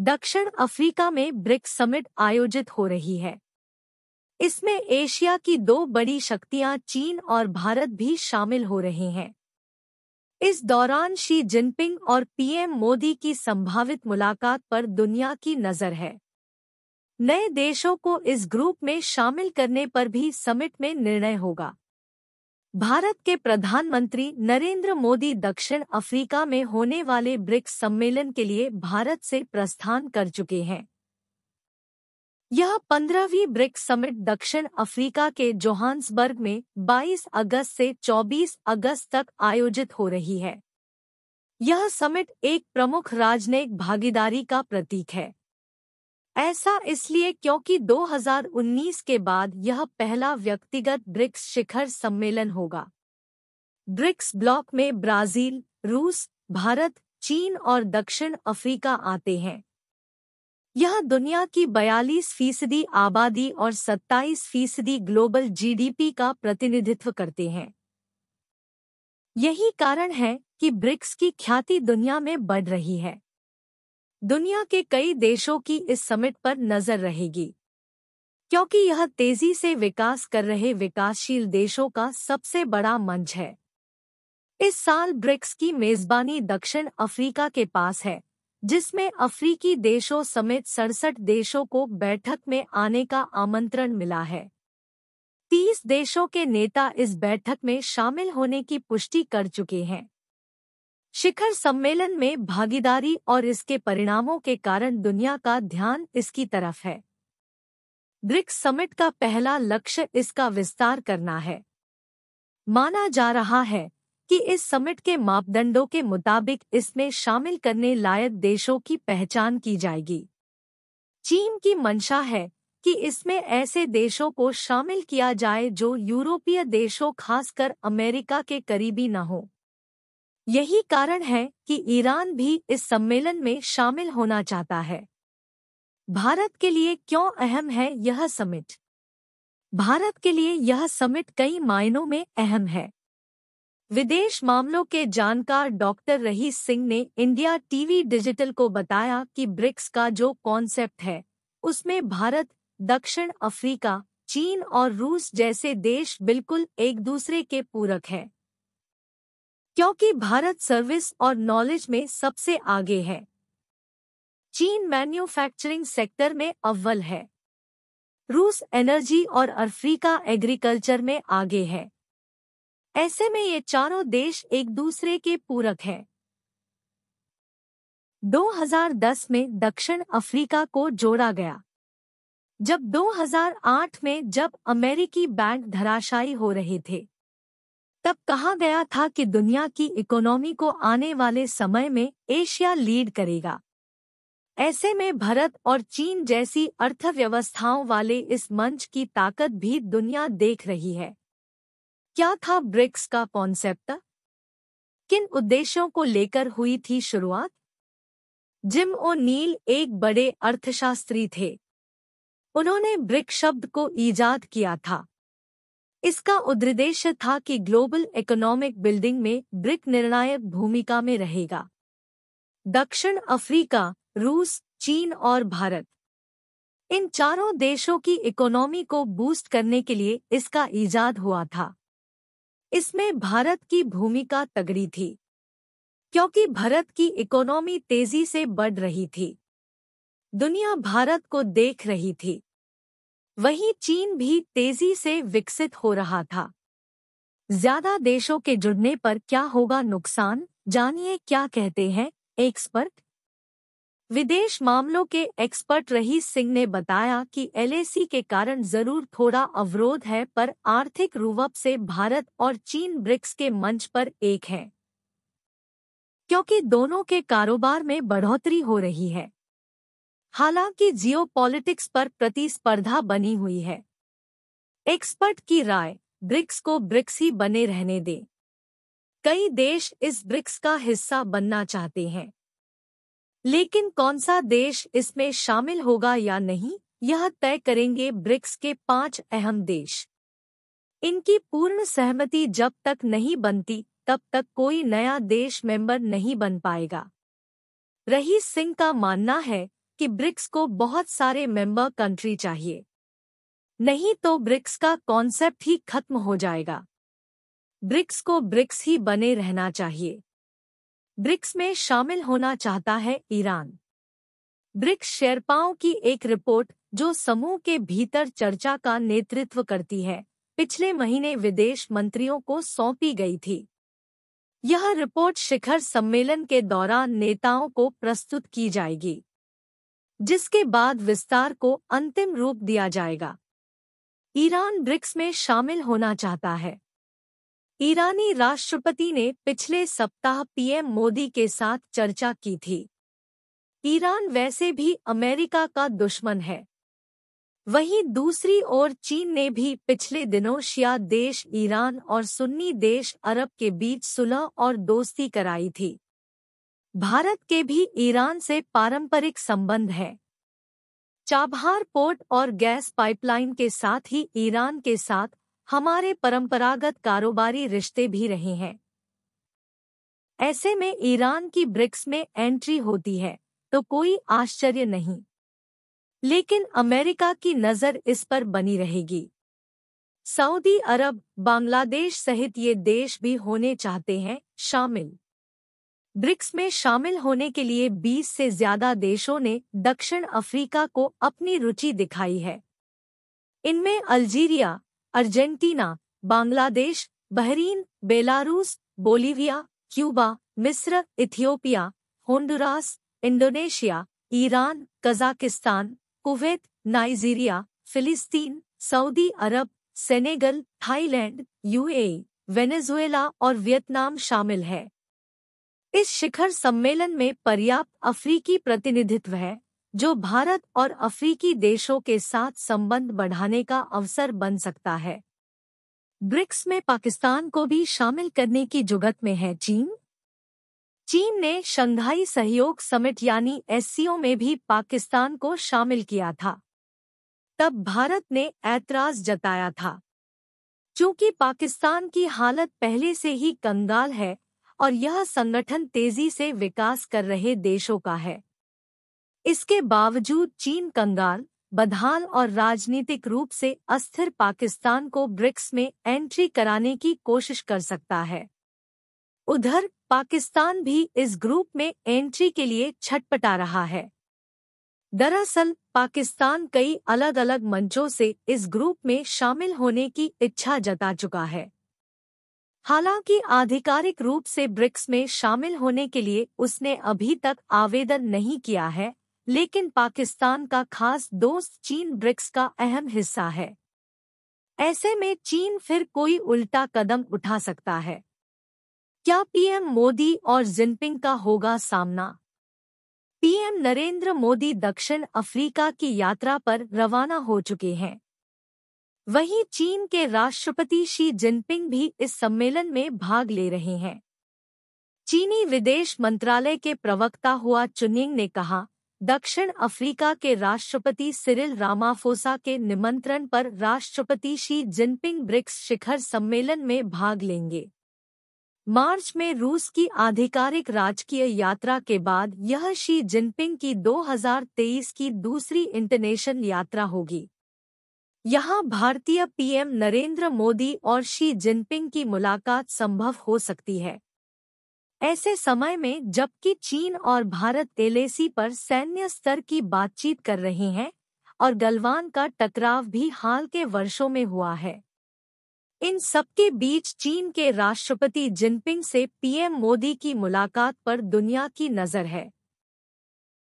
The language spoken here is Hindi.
दक्षिण अफ्रीका में ब्रिक्स समिट आयोजित हो रही है। इसमें एशिया की दो बड़ी शक्तियां चीन और भारत भी शामिल हो रहे हैं। इस दौरान शी जिनपिंग और पीएम मोदी की संभावित मुलाकात पर दुनिया की नजर है। नए देशों को इस ग्रुप में शामिल करने पर भी समिट में निर्णय होगा। भारत के प्रधानमंत्री नरेंद्र मोदी दक्षिण अफ्रीका में होने वाले ब्रिक्स सम्मेलन के लिए भारत से प्रस्थान कर चुके हैं। यह 15वीं ब्रिक्स समिट दक्षिण अफ्रीका के जोहान्सबर्ग में 22 अगस्त से 24 अगस्त तक आयोजित हो रही है। यह समिट एक प्रमुख राजनयिक भागीदारी का प्रतीक है। ऐसा इसलिए क्योंकि 2019 के बाद यह पहला व्यक्तिगत ब्रिक्स शिखर सम्मेलन होगा। ब्रिक्स ब्लॉक में ब्राजील, रूस, भारत, चीन और दक्षिण अफ्रीका आते हैं। यह दुनिया की 42% आबादी और 27% ग्लोबल जीडीपी का प्रतिनिधित्व करते हैं। यही कारण है कि ब्रिक्स की ख्याति दुनिया में बढ़ रही है। दुनिया के कई देशों की इस समिट पर नजर रहेगी, क्योंकि यह तेजी से विकास कर रहे विकासशील देशों का सबसे बड़ा मंच है। इस साल ब्रिक्स की मेजबानी दक्षिण अफ्रीका के पास है, जिसमें अफ्रीकी देशों समेत 67 देशों को बैठक में आने का आमंत्रण मिला है। 30 देशों के नेता इस बैठक में शामिल होने की पुष्टि कर चुके हैं। शिखर सम्मेलन में भागीदारी और इसके परिणामों के कारण दुनिया का ध्यान इसकी तरफ है। ब्रिक्स समिट का पहला लक्ष्य इसका विस्तार करना है। माना जा रहा है कि इस समिट के मापदंडों के मुताबिक इसमें शामिल करने लायक देशों की पहचान की जाएगी। चीन की मंशा है कि इसमें ऐसे देशों को शामिल किया जाए जो यूरोपीय देशों खासकर अमेरिका के करीबी न हो। यही कारण है कि ईरान भी इस सम्मेलन में शामिल होना चाहता है। भारत के लिए क्यों अहम है यह समिट? भारत के लिए यह समिट कई मायनों में अहम है। विदेश मामलों के जानकार डॉक्टर रहीस सिंह ने इंडिया टीवी डिजिटल को बताया कि ब्रिक्स का जो कॉन्सेप्ट है, उसमें भारत, दक्षिण अफ्रीका, चीन और रूस जैसे देश बिल्कुल एक दूसरे के पूरक हैं। क्योंकि भारत सर्विस और नॉलेज में सबसे आगे है। चीन मैन्युफैक्चरिंग सेक्टर में अव्वल है। रूस एनर्जी और अफ्रीका एग्रीकल्चर में आगे है। ऐसे में ये चारों देश एक दूसरे के पूरक हैं। 2010 में दक्षिण अफ्रीका को जोड़ा गया। जब 2008 में जब अमेरिकी बैंक धराशायी हो रहे थे, तब कहा गया था कि दुनिया की इकोनॉमी को आने वाले समय में एशिया लीड करेगा। ऐसे में भारत और चीन जैसी अर्थव्यवस्थाओं वाले इस मंच की ताकत भी दुनिया देख रही है। क्या था ब्रिक्स का कॉन्सेप्ट? किन उद्देश्यों को लेकर हुई थी शुरुआत? जिम ओ'नील एक बड़े अर्थशास्त्री थे। उन्होंने ब्रिक शब्द को ईजाद किया था। इसका उद्देश्य था कि ग्लोबल इकोनॉमिक बिल्डिंग में ब्रिक निर्णायक भूमिका में रहेगा। दक्षिण अफ्रीका, रूस, चीन और भारत, इन चारों देशों की इकोनॉमी को बूस्ट करने के लिए इसका ईजाद हुआ था। इसमें भारत की भूमिका तगड़ी थी, क्योंकि भारत की इकोनॉमी तेजी से बढ़ रही थी। दुनिया भारत को देख रही थी। वहीं चीन भी तेजी से विकसित हो रहा था। ज्यादा देशों के जुड़ने पर क्या होगा नुकसान? जानिए क्या कहते हैं एक्सपर्ट। विदेश मामलों के एक्सपर्ट रहीस सिंह ने बताया कि एलएसी के कारण जरूर थोड़ा अवरोध है, पर आर्थिक रूप से भारत और चीन ब्रिक्स के मंच पर एक हैं, क्योंकि दोनों के कारोबार में बढ़ोतरी हो रही है। हालांकि जियोपॉलिटिक्स पर प्रतिस्पर्धा बनी हुई है। एक्सपर्ट की राय, ब्रिक्स को ब्रिक्स ही बने रहने दें। कई देश इस ब्रिक्स का हिस्सा बनना चाहते हैं, लेकिन कौन सा देश इसमें शामिल होगा या नहीं, यह तय करेंगे ब्रिक्स के 5 अहम देश। इनकी पूर्ण सहमति जब तक नहीं बनती, तब तक कोई नया देश मेंबर नहीं बन पाएगा। रहीस सिंह का मानना है कि ब्रिक्स को बहुत सारे मेंबर कंट्री चाहिए, नहीं तो ब्रिक्स का कॉन्सेप्ट ही खत्म हो जाएगा। ब्रिक्स को ब्रिक्स ही बने रहना चाहिए। ब्रिक्स में शामिल होना चाहता है ईरान। ब्रिक्स शेरपाओं की एक रिपोर्ट, जो समूह के भीतर चर्चा का नेतृत्व करती है, पिछले महीने विदेश मंत्रियों को सौंपी गई थी। यह रिपोर्ट शिखर सम्मेलन के दौरान नेताओं को प्रस्तुत की जाएगी, जिसके बाद विस्तार को अंतिम रूप दिया जाएगा। ईरान ब्रिक्स में शामिल होना चाहता है। ईरानी राष्ट्रपति ने पिछले सप्ताह पीएम मोदी के साथ चर्चा की थी। ईरान वैसे भी अमेरिका का दुश्मन है। वहीं दूसरी ओर चीन ने भी पिछले दिनों शिया देश ईरान और सुन्नी देश अरब के बीच सुलह और दोस्ती कराई थी। भारत के भी ईरान से पारंपरिक संबंध है। चाबहार पोर्ट और गैस पाइपलाइन के साथ ही ईरान के साथ हमारे परंपरागत कारोबारी रिश्ते भी रहे हैं। ऐसे में ईरान की ब्रिक्स में एंट्री होती है तो कोई आश्चर्य नहीं, लेकिन अमेरिका की नज़र इस पर बनी रहेगी। सऊदी अरब, बांग्लादेश सहित ये देश भी होने चाहते हैं शामिल। ब्रिक्स में शामिल होने के लिए 20 से ज्यादा देशों ने दक्षिण अफ्रीका को अपनी रुचि दिखाई है। इनमें Algeria, Argentina, Bangladesh, Bahrain, Belarus, Bolivia, Cuba, मिस्र, Ethiopia, Honduras, Indonesia, Iran, Kazakhstan, Kuwait, Nigeria, फिलिस्तीन, Saudi Arab, Senegal, Thailand, UAE, Venezuela और वियतनाम शामिल है। इस शिखर सम्मेलन में पर्याप्त अफ्रीकी प्रतिनिधित्व है, जो भारत और अफ्रीकी देशों के साथ संबंध बढ़ाने का अवसर बन सकता है। ब्रिक्स में पाकिस्तान को भी शामिल करने की जुगत में है चीन। चीन ने शंघाई सहयोग समिट यानी एससीओ में भी पाकिस्तान को शामिल किया था। तब भारत ने ऐतराज जताया था। चूंकि पाकिस्तान की हालत पहले से ही कंगाल है और यह संगठन तेजी से विकास कर रहे देशों का है, इसके बावजूद चीन कंगाल, बदहाल और राजनीतिक रूप से अस्थिर पाकिस्तान को ब्रिक्स में एंट्री कराने की कोशिश कर सकता है। उधर पाकिस्तान भी इस ग्रुप में एंट्री के लिए छटपटा रहा है। दरअसल पाकिस्तान कई अलग अलग मंचों से इस ग्रुप में शामिल होने की इच्छा जता चुका है। हालांकि आधिकारिक रूप से ब्रिक्स में शामिल होने के लिए उसने अभी तक आवेदन नहीं किया है, लेकिन पाकिस्तान का खास दोस्त चीन ब्रिक्स का अहम हिस्सा है। ऐसे में चीन फिर कोई उल्टा कदम उठा सकता है। क्या पीएम मोदी और जिनपिंग का होगा सामना? पीएम नरेंद्र मोदी दक्षिण अफ्रीका की यात्रा पर रवाना हो चुके हैं। वहीं चीन के राष्ट्रपति शी जिनपिंग भी इस सम्मेलन में भाग ले रहे हैं। चीनी विदेश मंत्रालय के प्रवक्ता हुआ चुनिंग ने कहा, दक्षिण अफ्रीका के राष्ट्रपति सिरिल रामाफोसा के निमंत्रण पर राष्ट्रपति शी जिनपिंग ब्रिक्स शिखर सम्मेलन में भाग लेंगे। मार्च में रूस की आधिकारिक राजकीय यात्रा के बाद यह शी जिनपिंग की 2023 की दूसरी इंटरनेशनल यात्रा होगी। यहाँ भारतीय पीएम नरेंद्र मोदी और शी जिनपिंग की मुलाकात संभव हो सकती है। ऐसे समय में जबकि चीन और भारत एलएसी पर सैन्य स्तर की बातचीत कर रहे हैं और गलवान का टकराव भी हाल के वर्षों में हुआ है, इन सबके बीच चीन के राष्ट्रपति जिनपिंग से पीएम मोदी की मुलाकात पर दुनिया की नज़र है।